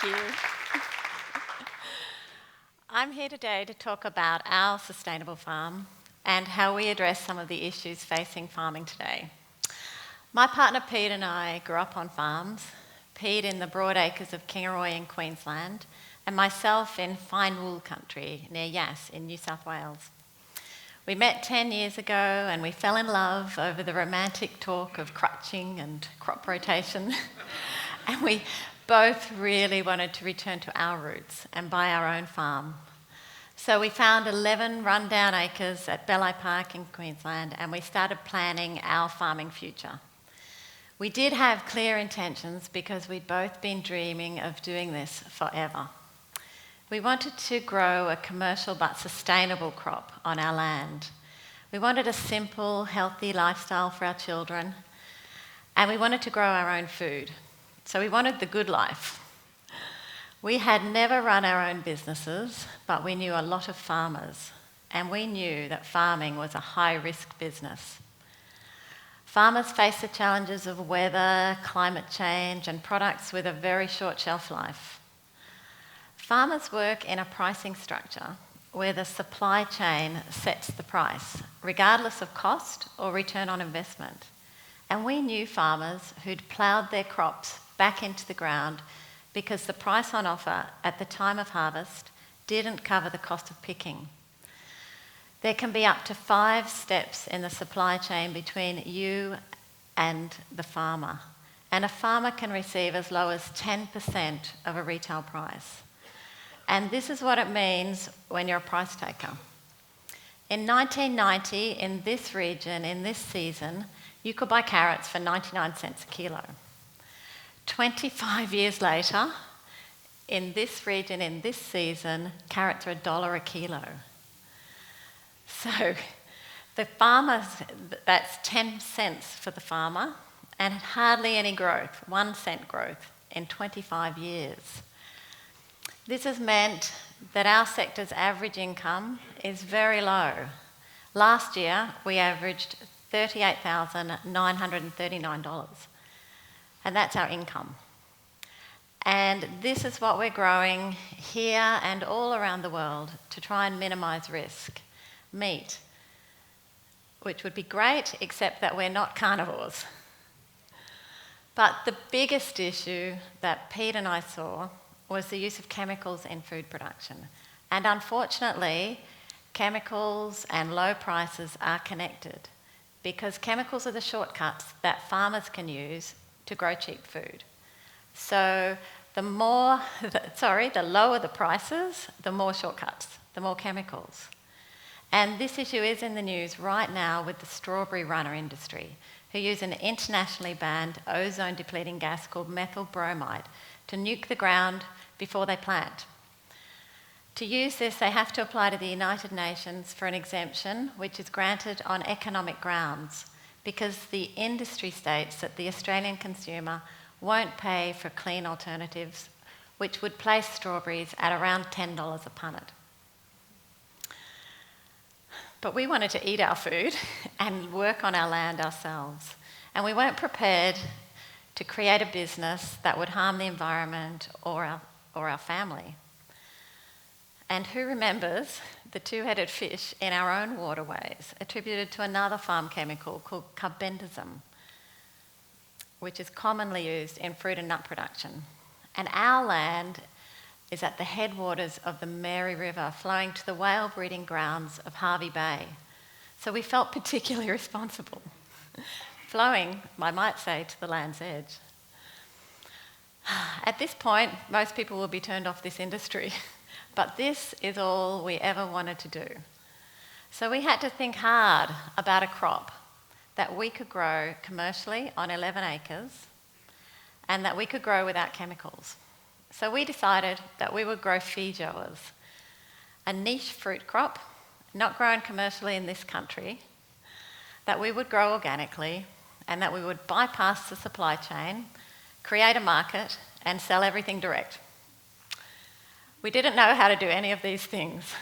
you. I'm here today to talk about our sustainable farm and how we address some of the issues facing farming today. My partner Pete and I grew up on farms, Pete in the broad acres of Kingaroy in Queensland, and myself in fine wool country near Yass in New South Wales. We met 10 years ago and we fell in love over the romantic talk of crutching and crop rotation. And we both really wanted to return to our roots and buy our own farm. So we found 11 rundown acres at Belli Park in Queensland and we started planning our farming future. We did have clear intentions because we'd both been dreaming of doing this forever. We wanted to grow a commercial but sustainable crop on our land. We wanted a simple, healthy lifestyle for our children, and we wanted to grow our own food. So we wanted the good life. We had never run our own businesses, but we knew a lot of farmers, and we knew that farming was a high-risk business. Farmers face the challenges of weather, climate change, and products with a very short shelf life. Farmers work in a pricing structure where the supply chain sets the price, regardless of cost or return on investment. And we knew farmers who'd ploughed their crops back into the ground because the price on offer at the time of harvest didn't cover the cost of picking. There can be up to 5 steps in the supply chain between you and the farmer, and a farmer can receive as low as 10% of a retail price. And this is what it means when you're a price taker. In 1990, in this region, in this season, you could buy carrots for 99 cents a kilo. 25 years later, in this region, in this season, carrots are $1 a kilo. So the farmers, that's 10 cents for the farmer, and hardly any growth, 1 cent growth in 25 years. This has meant that our sector's average income is very low. Last year, we averaged $38,939, and that's our income. And this is what we're growing here and all around the world to try and minimise risk. Meat, which would be great, except that we're not carnivores. But the biggest issue that Pete and I saw was the use of chemicals in food production. And unfortunately, chemicals and low prices are connected because chemicals are the shortcuts that farmers can use to grow cheap food. So the lower the prices, the more shortcuts, the more chemicals. And this issue is in the news right now with the strawberry runner industry, who use an internationally banned ozone-depleting gas called methyl bromide to nuke the ground before they plant. To use this, they have to apply to the United Nations for an exemption, which is granted on economic grounds, because the industry states that the Australian consumer won't pay for clean alternatives, which would place strawberries at around $10 a punnet. But we wanted to eat our food and work on our land ourselves, and we weren't prepared to create a business that would harm the environment or our family. And who remembers the 2-headed fish in our own waterways attributed to another farm chemical called carbendazim, which is commonly used in fruit and nut production. And our land is at the headwaters of the Mary River, flowing to the whale breeding grounds of Hervey Bay. So we felt particularly responsible, flowing, I might say, to the land's edge. At this point, most people will be turned off this industry, but this is all we ever wanted to do. So we had to think hard about a crop that we could grow commercially on 11 acres and that we could grow without chemicals. So we decided that we would grow feijoas, a niche fruit crop, not grown commercially in this country, that we would grow organically and that we would bypass the supply chain, create a market, and sell everything direct. We didn't know how to do any of these things,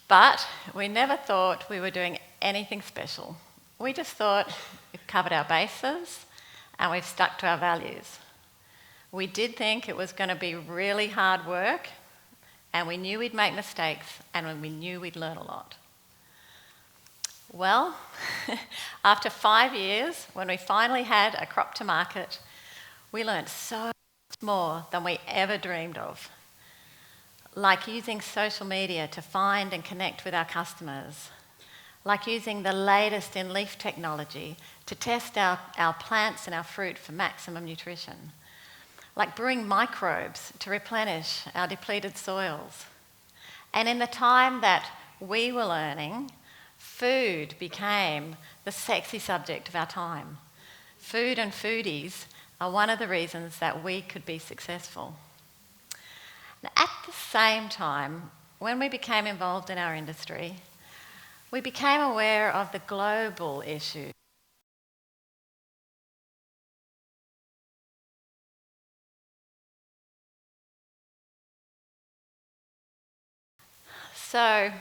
but we never thought we were doing anything special. We just thought we've covered our bases and we've stuck to our values. We did think it was going to be really hard work, and we knew we'd make mistakes, and we knew we'd learn a lot. Well, after 5 years, when we finally had a crop to market, we learned so much more than we ever dreamed of. Like using social media to find and connect with our customers. Like using the latest in leaf technology to test our plants and our fruit for maximum nutrition. Like brewing microbes to replenish our depleted soils. And in the time that we were learning, food became the sexy subject of our time. Food and foodies are one of the reasons that we could be successful. Now, at the same time, when we became involved in our industry, we became aware of the global issue. So,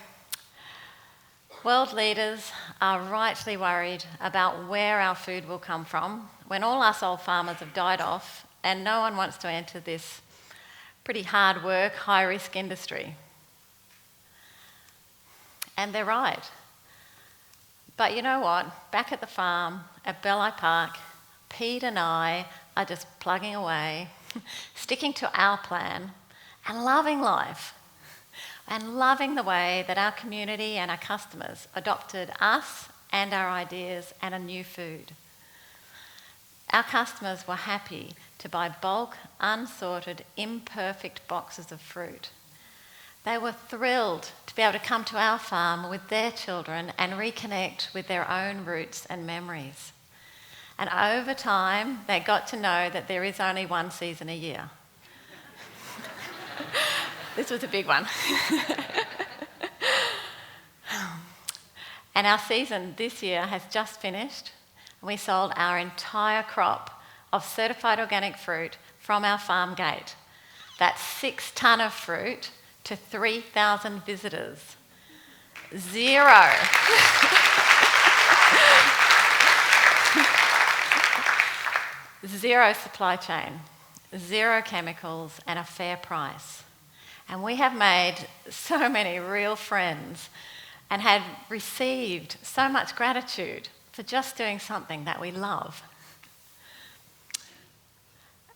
world leaders are rightly worried about where our food will come from when all us old farmers have died off and no one wants to enter this pretty hard work, high risk industry. And they're right. But you know what? Back at the farm at Belli Park, Pete and I are just plugging away, sticking to our plan and loving life. And loving the way that our community and our customers adopted us and our ideas and a new food. Our customers were happy to buy bulk, unsorted, imperfect boxes of fruit. They were thrilled to be able to come to our farm with their children and reconnect with their own roots and memories. And over time, they got to know that there is only one season a year. This was a big one. And our season this year has just finished. We sold our entire crop of certified organic fruit from our farm gate. That's 6 tonne of fruit to 3,000 visitors. Zero. Zero supply chain, zero chemicals, and a fair price. And we have made so many real friends and had received so much gratitude for just doing something that we love.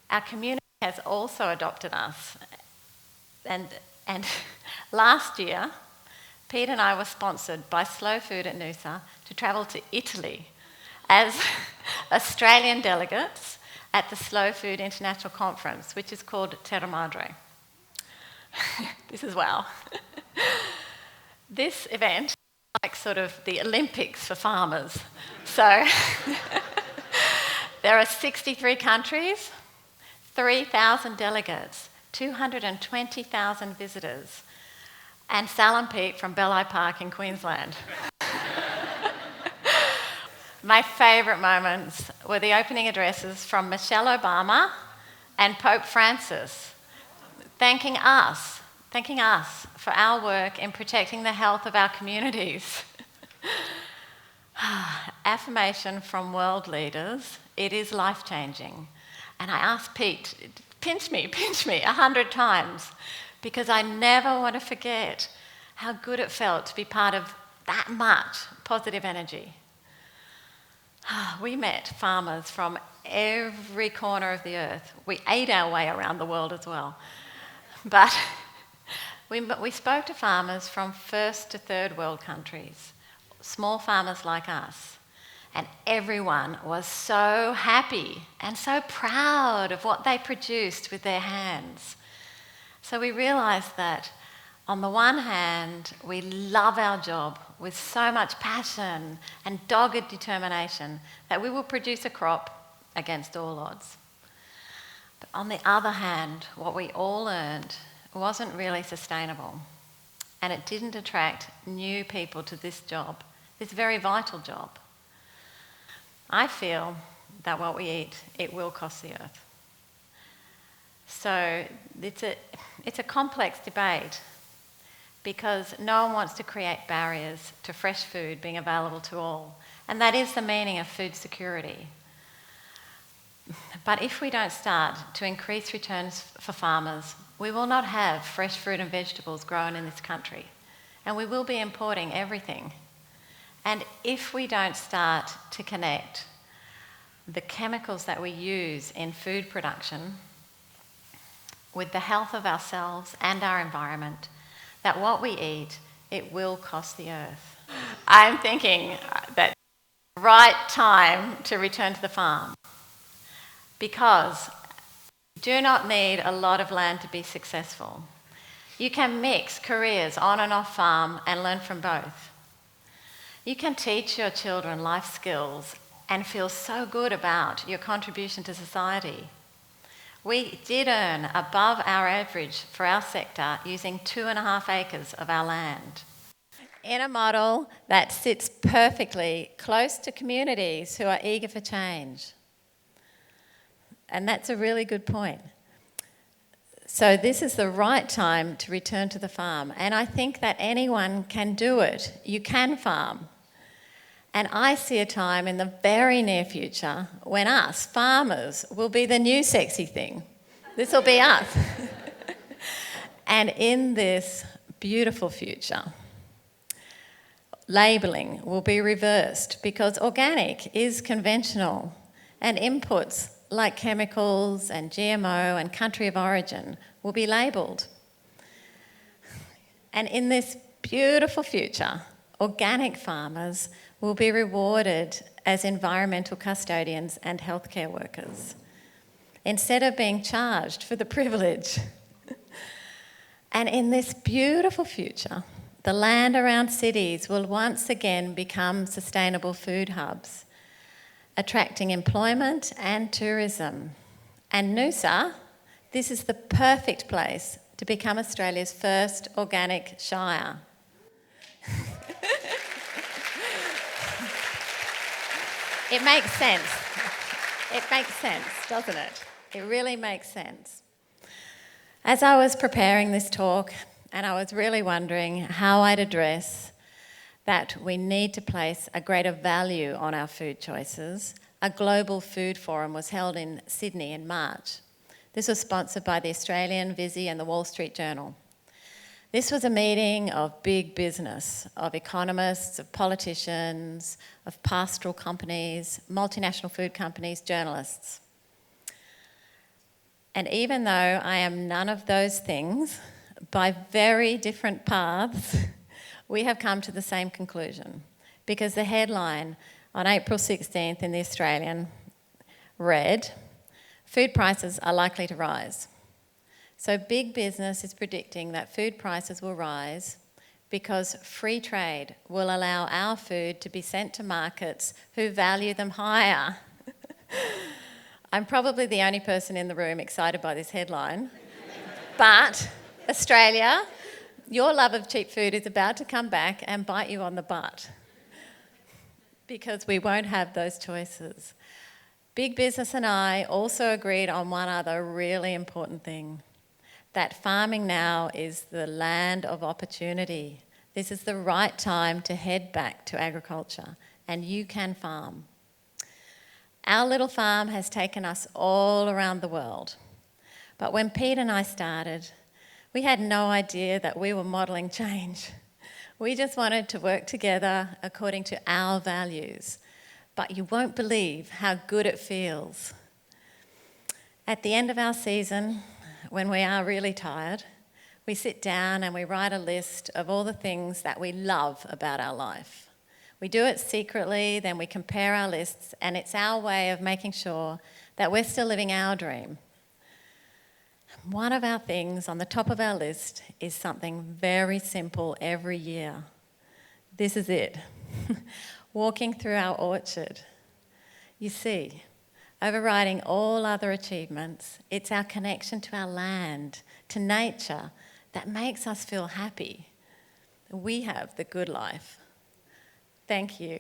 Our community has also adopted us. And last year, Pete and I were sponsored by Slow Food at Noosa to travel to Italy as Australian delegates at the Slow Food International Conference, which is called Terra Madre. This is wow. This event is like sort of the Olympics for farmers. So there are 63 countries, 3,000 delegates, 220,000 visitors, and Sal and Pete from Belli Park in Queensland. My favourite moments were the opening addresses from Michelle Obama and Pope Francis, thanking us for our work in protecting the health of our communities. Affirmation from world leaders, it is life-changing. And I asked Pete, pinch me 100 times, because I never want to forget how good it felt to be part of that much positive energy. We met farmers from every corner of the earth. We ate our way around the world as well. But we spoke to farmers from first to third world countries, small farmers like us, and everyone was so happy and so proud of what they produced with their hands. So we realised that on the one hand, we love our job with so much passion and dogged determination that we will produce a crop against all odds. But on the other hand, what we all learned wasn't really sustainable, and it didn't attract new people to this job, this very vital job. I feel that what we eat, it will cost the earth. So it's a complex debate, because no one wants to create barriers to fresh food being available to all, and that is the meaning of food security. But if we don't start to increase returns for farmers, we will not have fresh fruit and vegetables grown in this country, and we will be importing everything. And if we don't start to connect the chemicals that we use in food production with the health of ourselves and our environment, that what we eat, it will cost the earth. I'm thinking that the right time to return to the farm, because you do not need a lot of land to be successful. You can mix careers on and off farm and learn from both. You can teach your children life skills and feel so good about your contribution to society. We did earn above our average for our sector using 2.5 acres of our land, in a model that sits perfectly close to communities who are eager for change. And that's a really good point. So this is the right time to return to the farm. And I think that anyone can do it. You can farm. And I see a time in the very near future when us, farmers, will be the new sexy thing. This will be us. And in this beautiful future, labelling will be reversed because organic is conventional and inputs like chemicals and GMO and country of origin will be labelled. And in this beautiful future, organic farmers will be rewarded as environmental custodians and healthcare workers, instead of being charged for the privilege. And in this beautiful future, the land around cities will once again become sustainable food hubs, attracting employment and tourism. And Noosa, this is the perfect place to become Australia's first organic shire. It makes sense. It makes sense, doesn't it? It really makes sense. As I was preparing this talk, and I was really wondering how I'd address that we need to place a greater value on our food choices, a global food forum was held in Sydney in March. This was sponsored by the Australian, Visy and the Wall Street Journal. This was a meeting of big business, of economists, of politicians, of pastoral companies, multinational food companies, journalists. And even though I am none of those things, by very different paths, we have come to the same conclusion. Because the headline on April 16th in The Australian read, "Food prices are likely to rise." So big business is predicting that food prices will rise because free trade will allow our food to be sent to markets who value them higher. I'm probably the only person in the room excited by this headline. But Australia, your love of cheap food is about to come back and bite you on the butt because we won't have those choices. Big business and I also agreed on one other really important thing, that farming now is the land of opportunity. This is the right time to head back to agriculture, and you can farm. Our little farm has taken us all around the world. But when Pete and I started, we had no idea that we were modelling change. We just wanted to work together according to our values. But you won't believe how good it feels. At the end of our season, when we are really tired, we sit down and we write a list of all the things that we love about our life. We do it secretly, then we compare our lists, and it's our way of making sure that we're still living our dream. One of our things on the top of our list is something very simple every year. This is it. Walking through our orchard. You see, overriding all other achievements, it's our connection to our land, to nature, that makes us feel happy. We have the good life. Thank you.